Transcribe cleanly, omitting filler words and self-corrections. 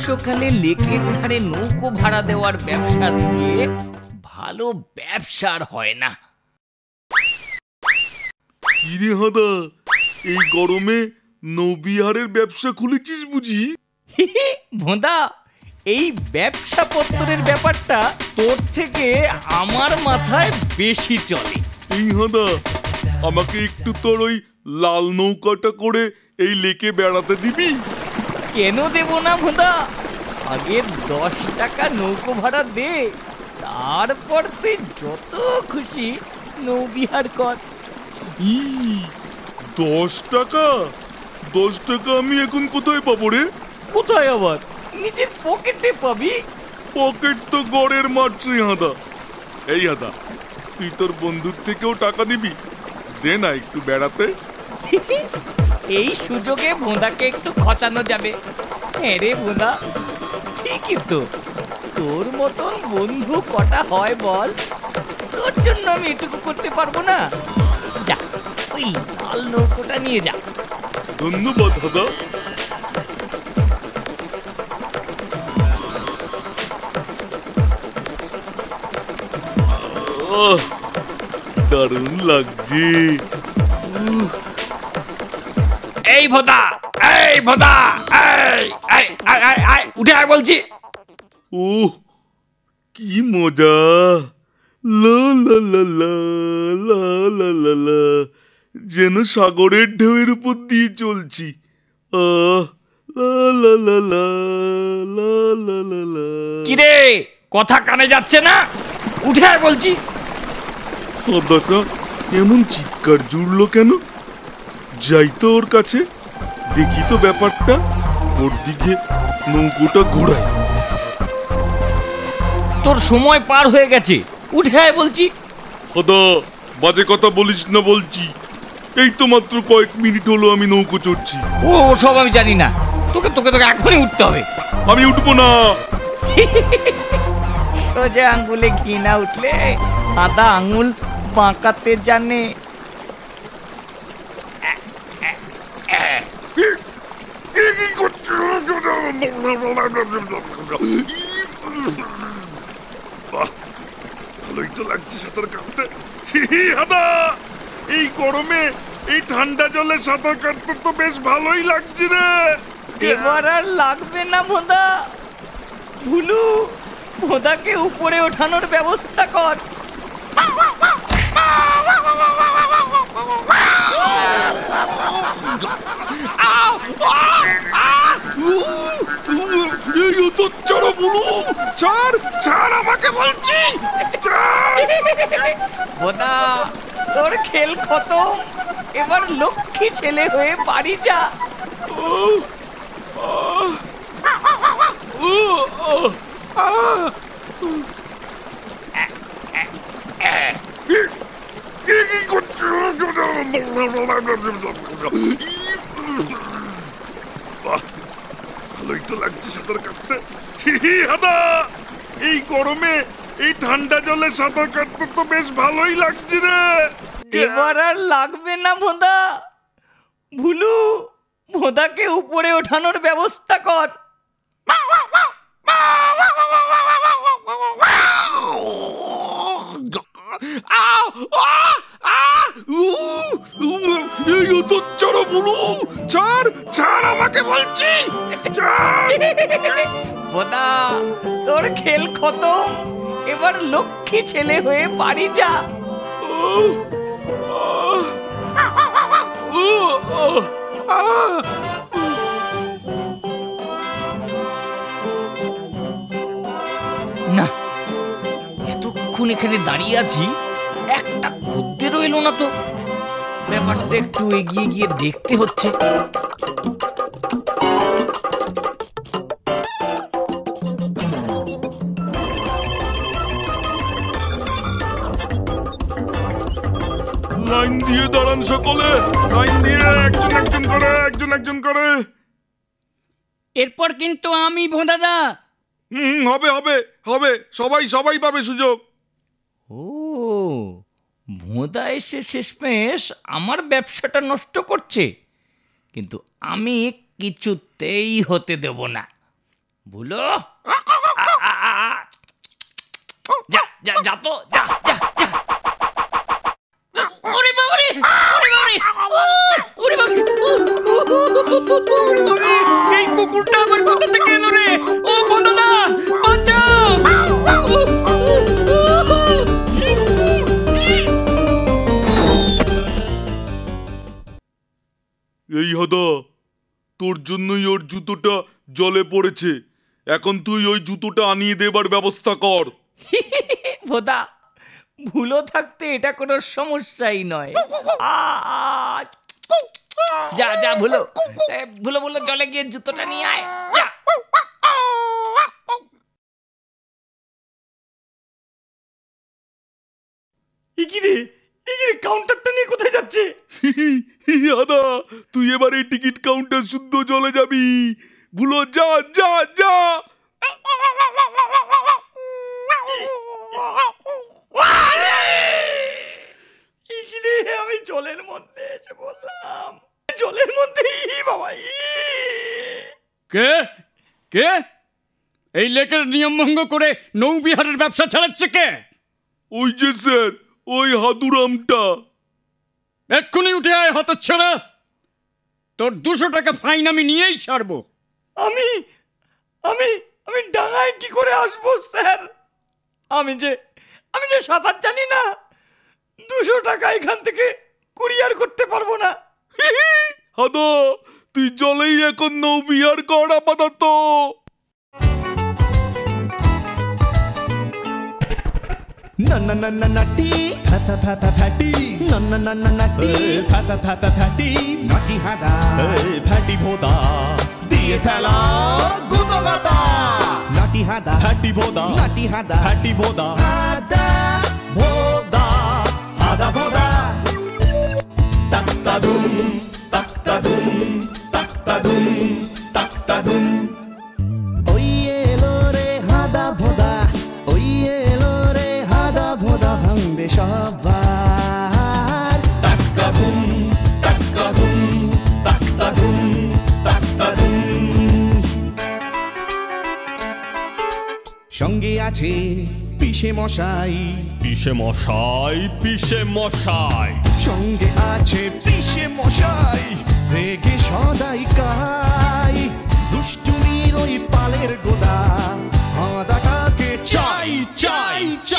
গ্রীষ্মকালে লেকের ধারে নৌকো ভাড়া দেওয়ার ব্যবসা দিয়ে ভালো ব্যবসার হয় না। কিরে হাদা, এই গরমে নৌবিহারের ব্যবসা খুলেছিস বুঝি? ভোঁদা, এই ব্যবসা পত্রের ব্যাপারটা তোর থেকে আমার মাথায় বেশি চলে। এই হাদা, আমাকে একটু তোর ওই লাল নৌকাটা করে এই লেকে বেড়াতে দিবি? কেন দেব না ভোঁদা, আগে 10 টাকা নৌকো ভাড়া দে, তারপর তুই যত খুশি নৌবিহার কর। 10 টাকা? 10 টাকা আমি এখন কোথায় পাবো রে? কোথায় আবার? নিজের পকেটে পাবি। পকেট তো গড়ের মারছে হাদা। এই হাদা, তুই তোর বন্ধুর থেকেও টাকা দিবি, দে না একটু বেড়াতে। এই সুযোগে ভোঁদাকে একটু খচানো যাবে। হ্যাঁ রে ভোঁদা, ঠিকই তো। তোর মতন বন্ধু কটা হয় বল? তোর জন্য আমি এটুকু করতে পারবো না? যা, ওই লাল নৌকোটা নিয়ে যা। ধন্যবাদ দাদা। দারুণ লাগছে। এই ভোঁদা, এই ভোঁদা, উঠে আয় বলছি। ও কি মজা! লা লা লা লা লা লা লা লা, যেন সাগরের ঢেউয়ের উপর দিয়ে চলছি। আহ, লা লা লা লা লা লা লা লা। কিরে, কথা কানে যাচ্ছে না? উঠে আয় বলছি। হাদাটা এমন চিৎকার জুড়লো কেন? যাই তো ওর কাছে, দেখি তো ব্যাপারটা। ওর দিকে নৌকোটা ঘোরায়। তোর সময় পার হয়ে গেছে, উঠে আয় বলছি। হাদা, বাজে কথা বলিস না বলছি। এই তো মাত্র কয়েক মিনিট হলো আমি নৌকো চড়ছি। ও সব আমি জানি না, তোকে তোকে তোকে এখনই উঠতে হবে। আমি উঠবো না। সোজা আঙ্গুলে ঘি না উঠলে আদা আঙুল বাঁকাতে জানে। ভালোই তো লাগছে সাঁতার কাটতে। হাদা, এই গরমে এই ঠান্ডা জলে সাঁতার কাটতে তো বেশ ভালোই লাগছে রে। এবার আর লাগবে না ভোঁদা। ভুলু, ভোঁদাকে উপরে ওঠানোর ব্যবস্থা কর। ছাড় আমাকে বলছি। ভোঁদা, তোর খেল খতম, এবার লক্ষ্মী ছেলে হয়ে বাড়ি যা। ভালোই তো লাগছে সাঁতার কাটতে। হাদা, এই গরমে এই ঠান্ডা জলে সাঁতার কাটতে তো বেশ ভালোই লাগছে রে। এবার আর লাগবে না ভোঁদা। ভুলু, ভোঁদাকে উপরে ওঠানোর ব্যবস্থা কর। ছাড় আমাকে বলছি। ভোঁদা, তোর খেল খতম, এবার লক্ষ্মী ছেলে হয়ে বাড়ি যা। না, এতক্ষণ এখানে দাঁড়িয়ে আছি, একটা খদ্দেরও এলো না তো। ব্যাপারটা একটু এগিয়ে গিয়ে দেখতে হচ্ছে। লাইন দিয়ে দাঁড়ান সকলে, লাইন দিয়ে একজন একজন করে, একজন একজন করে। এরপর কিন্তু আমি ভোঁদাদা। হবে হবে হবে, সবাই সবাই পাবে সুযোগ। ও, ভোঁদা এসে শেষমেশ আমার ব্যবসাটা নষ্ট করছে, কিন্তু আমি কিছুতেই হতে দেব না। ভুলো যা যা যা তো যা যা যা। ওরে বাবারে, ওরে বাবারে, ওরে বাবারে, ওরে বাবারে, এই কুকুরটা আমার কোথা থেকে এলো রে? ও ভোঁদাদা, বাঁচাও! এই হাদা, তোর জন্যই ওর জুতোটা জলে পড়েছে। এখন তুই ওই জুতোটা আনিয়ে দেবার ব্যবস্থা কর। ভোদা, ভুলো থাকতে এটা কোনো সমস্যাই নয়। যা যা ভুলো, ভুলো ভুলো জলে গিয়ে জুতোটা নিয়ে আয়, যা। ইকিরে ইকিরে, কাউন্টারটা নিয়ে কোথায় যাচ্ছে? হাদা, তুই এবার এই টিকিট কাউন্টার শুদ্ধ জলে যাবি। ভুলো, যা যা যা। ইকিরে, আমি জলের মধ্যে এসে বললাম, জলের মধ্যেই বাবা। কে কে এই লেকের নিয়ম ভঙ্গ করে নৌবিহারের ব্যবসা চালাচ্ছে কে? ওই যে স্যার, ওই হাদুরামটা। এক্ষুনি উঠে আয় হতচ্ছাড়া, তোর 200 টাকা ফাইন আমি নিয়েই ছাড়বো। আমি আমি আমি ডাঙায় কি করে আসবো স্যার? আমি যে সাঁতার জানি না। 200 টাকা এখান থেকে কুরিয়ার করতে পারবো না। হাদা, তুই জলেই এখন নৌবিহার কর আপাতত। নাটি ফ্যাটি নাটি ফ্যাটি নাটি হাদা ফ্যাটি ভোদা দিয়ে খেলা গুতো গাতা নাটি হাদা ফ্যাটি ভোদা নাটি হাদা ফ্যাটি ভোদা হাদা ভোদা হাদা ভোদা তাক্তা দুম তাক্তা দুম তাক্তা দুম তাক্তা দুম। ওই এলো রে হাদা ভোদা, ওই এলো রে হাদা ভোদা, ভাঙবে সবার। তাক্কা ধুম তাক্কা ধুম তাক্তা ধুম তাক্তা ধুম। সঙ্গে আছে পিসে মশাই, পিসে মশাই, পিসে মশাই, সঙ্গে আছে পিসে মশাই, রেগে সদাই কাই, দুষ্টুমির ওই পালের গোদা, হাদাটাকে চাই চাই চাই।